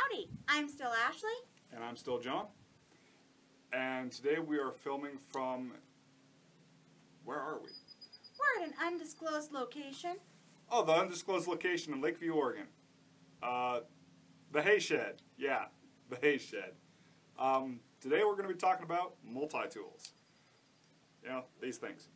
Howdy, I'm still Ashley. And I'm still John. And today we are filming from, where are we? We're at an undisclosed location. Oh, the undisclosed location in Lakeview, Oregon. The hay shed. Yeah, the hay shed. Today we're going to be talking about multi-tools. You know, these things.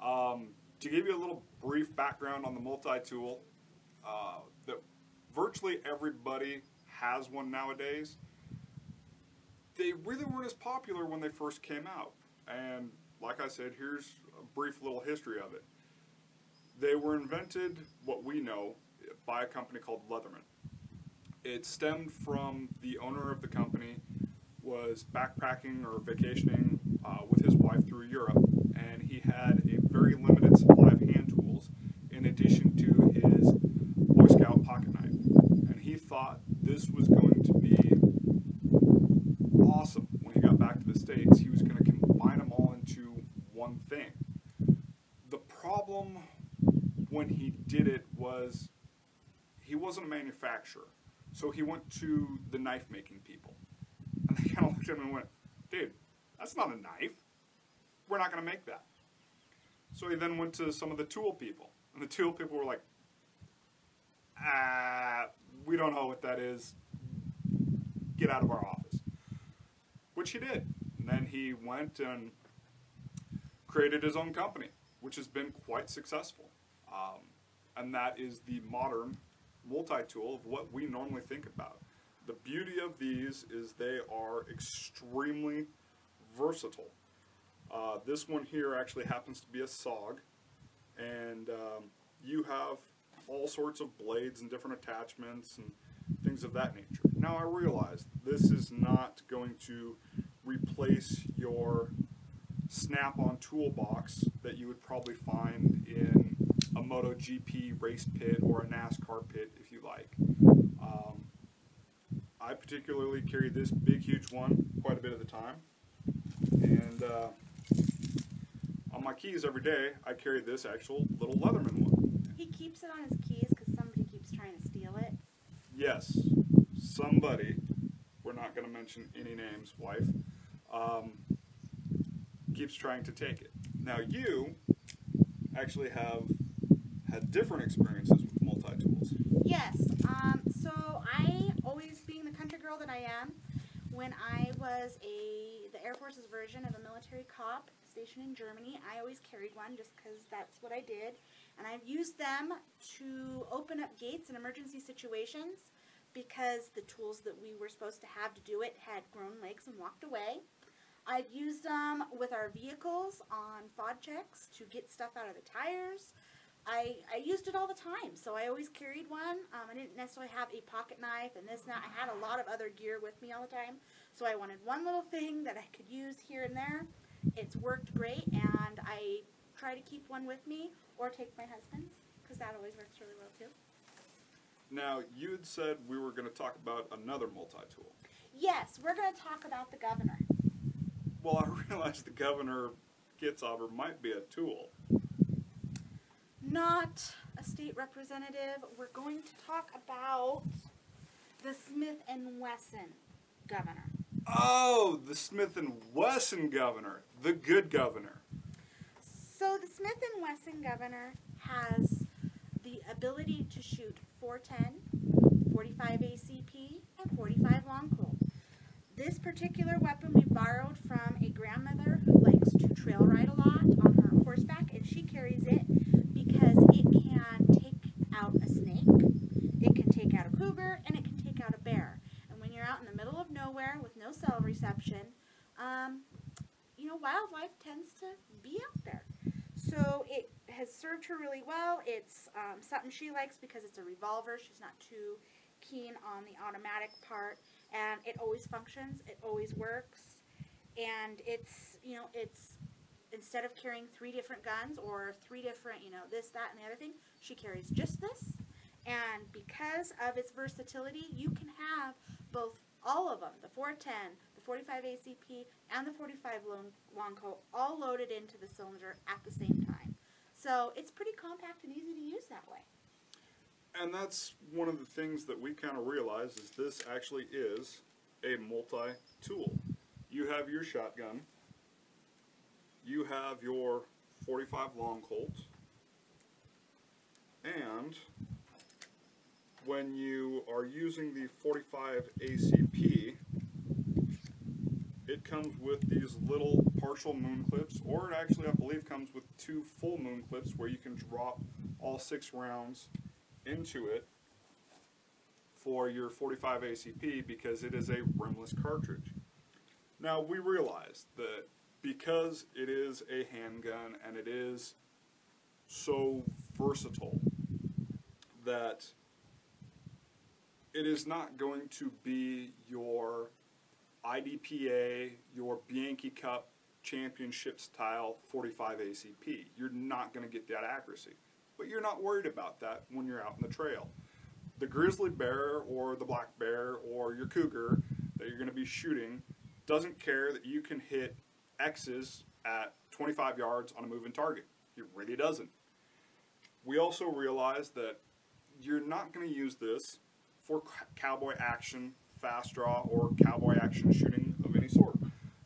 To give you a little brief background on the multi-tool, that virtually everybody has one nowadays. They really weren't as popular when they first came out. And like I said, here's a brief little history of it. They were invented, what we know, by a company called Leatherman. It stemmed from the owner of the company was backpacking or vacationing with his wife through Europe, and he had a very limited supply of hand tools in addition to his Boy Scout pocket knife. And he thought this was going to be awesome. When he got back to the States, he was going to combine them all into one thing. The problem when he did it was he wasn't a manufacturer. So he went to the knife making people. And they kind of looked at him and went, dude, that's not a knife. We're not going to make that. So he then went to some of the tool people. And the tool people were like, we don't know what that is. Get out of our office. Which he did. And then he went and created his own company, which has been quite successful. And that is the modern multi-tool of what we normally think about. The beauty of these is they are extremely versatile. This one here actually happens to be a SOG, and you have all sorts of blades and different attachments and things of that nature. Now I realize this is not going to replace your snap-on toolbox that you would probably find in a MotoGP race pit or a NASCAR pit, if you like. I particularly carry this big, huge one quite a bit of the time. And on my keys every day, I carry this actual little Leatherman one. He keeps it on his keys because somebody keeps trying to steal it. Yes, somebody, we're not going to mention any names, wife, keeps trying to take it. Now you actually have had different experiences with multi-tools. Yes, so I always, being the country girl that I am, when I was the Air Force's version of a military cop stationed in Germany, I always carried one just because that's what I did. And I've used them to open up gates in emergency situations because the tools that we were supposed to have to do it had grown legs and walked away. I've used them with our vehicles on FOD checks to get stuff out of the tires. I used it all the time, so I always carried one. I didn't necessarily have a pocket knife and this and that. I had a lot of other gear with me all the time, so I wanted one little thing that I could use here and there. It's worked great, and I try to keep one with me or take my husband's, because that always works really well too. Now, you had said we were going to talk about another multi-tool. Yes, we're going to talk about the Governor. Well, I realize the Governor Kitzhaber might be a tool. Not a state representative. We're going to talk about the Smith Wesson Governor. Oh, the Smith Wesson Governor, the good governor. So the Smith Wesson Governor has the ability to shoot 410, 45 ACP, and 45 long Colt. This particular weapon we borrowed from a grandmother who likes to trail ride a lot on her horseback, and she carries it because it can take out a snake, it can take out a cougar, and it can take out a bear. And when you're out in the middle of nowhere with no cell reception, you know, wildlife tends to be out there. So it has served her really well. It's something she likes because it's a revolver. She's not too keen on the automatic part, and it always functions. It always works, and it's, you know, it's, instead of carrying 3 different guns or 3 different, you know, this, that, and the other thing, she carries just this. And because of its versatility, you can have both, all of them, the 410, the 45 ACP, and the 45 long Colt, all loaded into the cylinder at the same time. So it's pretty compact and easy to use that way. And that's one of the things that we kind of realize is this actually is a multi-tool. You have your shotgun, you have your 45 long Colt, and when you are using the 45 ACP, it comes with these little partial moon clips, or it actually, I believe, comes with 2 full moon clips where you can drop all 6 rounds into it for your 45 ACP because it is a rimless cartridge. Now, we realize that because it is a handgun and it is so versatile that it is not going to be your IDPA, your Bianchi Cup championship style 45 ACP. You're not going to get that accuracy. But you're not worried about that when you're out in the trail. The grizzly bear or the black bear or your cougar that you're going to be shooting doesn't care that you can hit X's at 25 yards on a moving target. It really doesn't. We also realize that you're not going to use this for cowboy action, fast draw, or cowboy action shooting of any sort.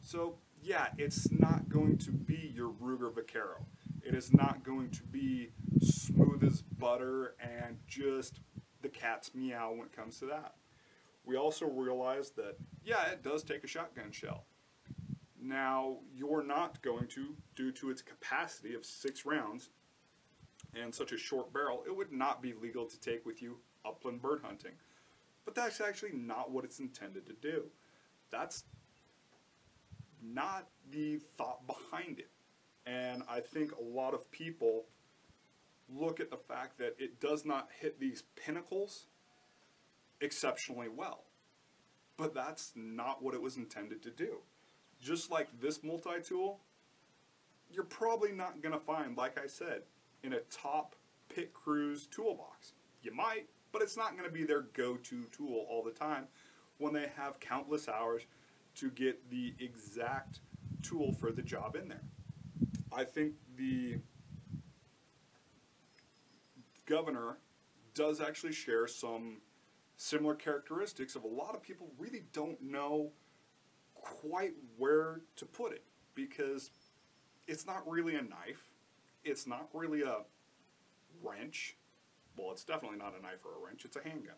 So yeah, it's not going to be your Ruger Vaquero. It is not going to be smooth as butter and just the cat's meow when it comes to that. We also realize that, yeah, it does take a shotgun shell. Now, you're not going to, due to its capacity of 6 rounds and such a short barrel, it would not be legal to take with you upland bird hunting. But that's actually not what it's intended to do. That's not the thought behind it. And I think a lot of people look at the fact that it does not hit these pinnacles exceptionally well. But that's not what it was intended to do. Just like this multi-tool, you're probably not going to find, like I said, in a top pit crew's toolbox. You might, but it's not going to be their go-to tool all the time when they have countless hours to get the exact tool for the job in there. I think the governor does actually share some similar characteristics of a lot of people really don't know quite where to put it because it's not really a knife, it's not really a wrench. Well, it's definitely not a knife or a wrench, it's a handgun.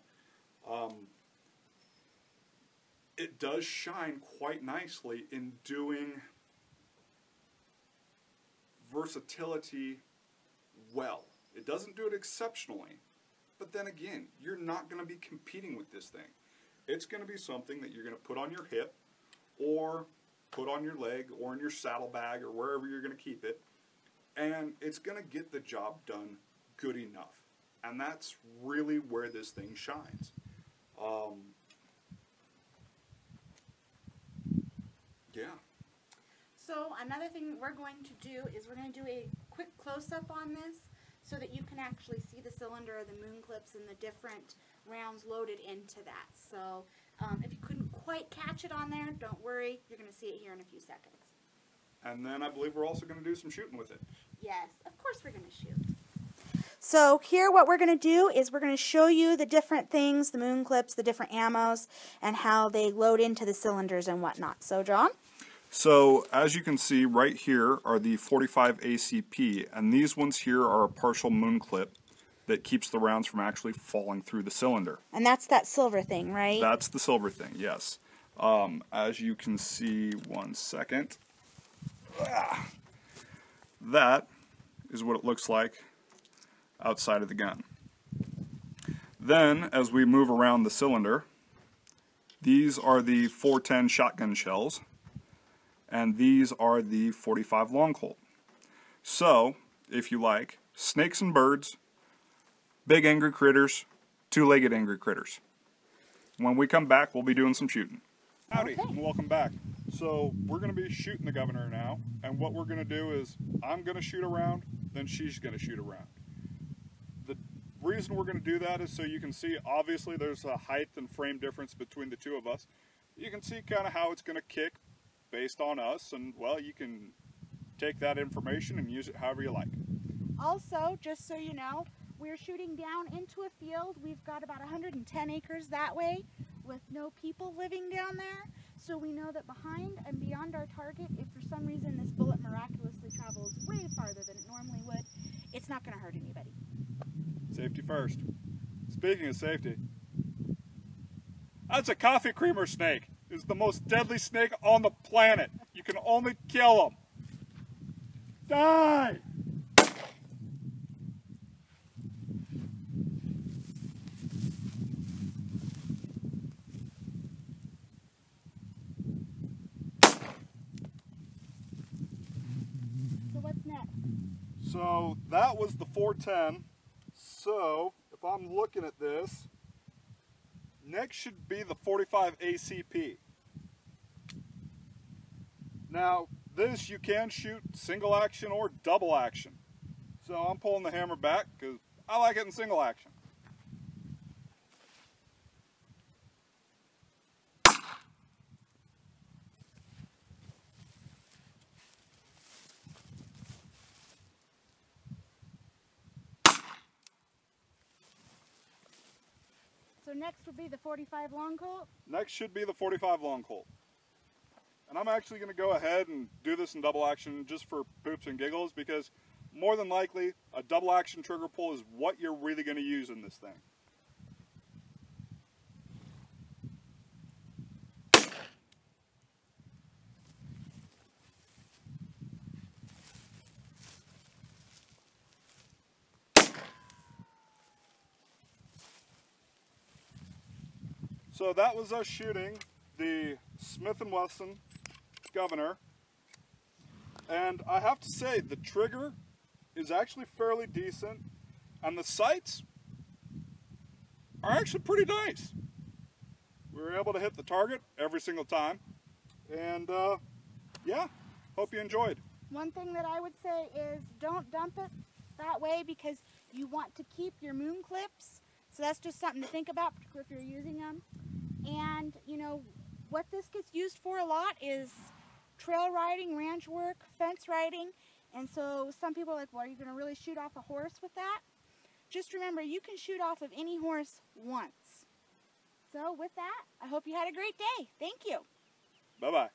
It does shine quite nicely in doing versatility well. It doesn't do it exceptionally, but then again, you're not going to be competing with this thing. It's going to be something that you're going to put on your hip or put on your leg or in your saddlebag or wherever you're going to keep it, and it's going to get the job done good enough. And that's really where this thing shines. Yeah. So another thing we're going to do is we're going to do a quick close-up on this so that you can actually see the cylinder, the moon clips, and the different rounds loaded into that. So if you couldn't quite catch it on there, don't worry. You're going to see it here in a few seconds. And then I believe we're also going to do some shooting with it. Yes, of course we're going to shoot. So here what we're going to do is we're going to show you the different things, the moon clips, the different ammos, and how they load into the cylinders and whatnot. So John? So as you can see right here are the 45 ACP, and these ones here are a partial moon clip that keeps the rounds from actually falling through the cylinder. And that's that silver thing, right? That's the silver thing, yes. As you can see, one second. That is what it looks like outside of the gun. Then, as we move around the cylinder, these are the 410 shotgun shells, and these are the 45 long Colt. So, if you like, snakes and birds, big angry critters, two-legged angry critters. When we come back, we'll be doing some shooting. Howdy, Okay. and welcome back. So, we're going to be shooting the governor now, and what we're going to do is, I'm going to shoot around, then she's going to shoot around. The reason we're going to do that is so you can see, obviously, there's a height and frame difference between the two of us. You can see kind of how it's going to kick based on us, and, well, you can take that information and use it however you like. Also, just so you know, we're shooting down into a field. We've got about 110 acres that way with no people living down there. So we know that behind and beyond our target, if for some reason this bullet miraculously travels way farther than it normally would, it's not going to hurt anybody. Safety first. Speaking of safety, that's a coffee creamer snake. It's the most deadly snake on the planet. You can only kill them. Die! So what's next? So that was the 410. So if I'm looking at this, next should be the 45 ACP. Now this you can shoot single action or double action. So I'm pulling the hammer back because I like it in single action. So next would be the 45 long Colt. Next should be the 45 long Colt. And I'm actually going to go ahead and do this in double action just for poops and giggles because more than likely a double action trigger pull is what you're really going to use in this thing. So that was us shooting the Smith Wesson Governor, and I have to say the trigger is actually fairly decent and the sights are actually pretty nice. We were able to hit the target every single time, and yeah, hope you enjoyed. One thing that I would say is don't dump it that way because you want to keep your moon clips. So that's just something to think about, particularly if you're using them. And, you know, what this gets used for a lot is trail riding, ranch work, fence riding. And so some people are like, well, are you going to really shoot off a horse with that? Just remember, you can shoot off of any horse once. So with that, I hope you had a great day. Thank you. Bye-bye.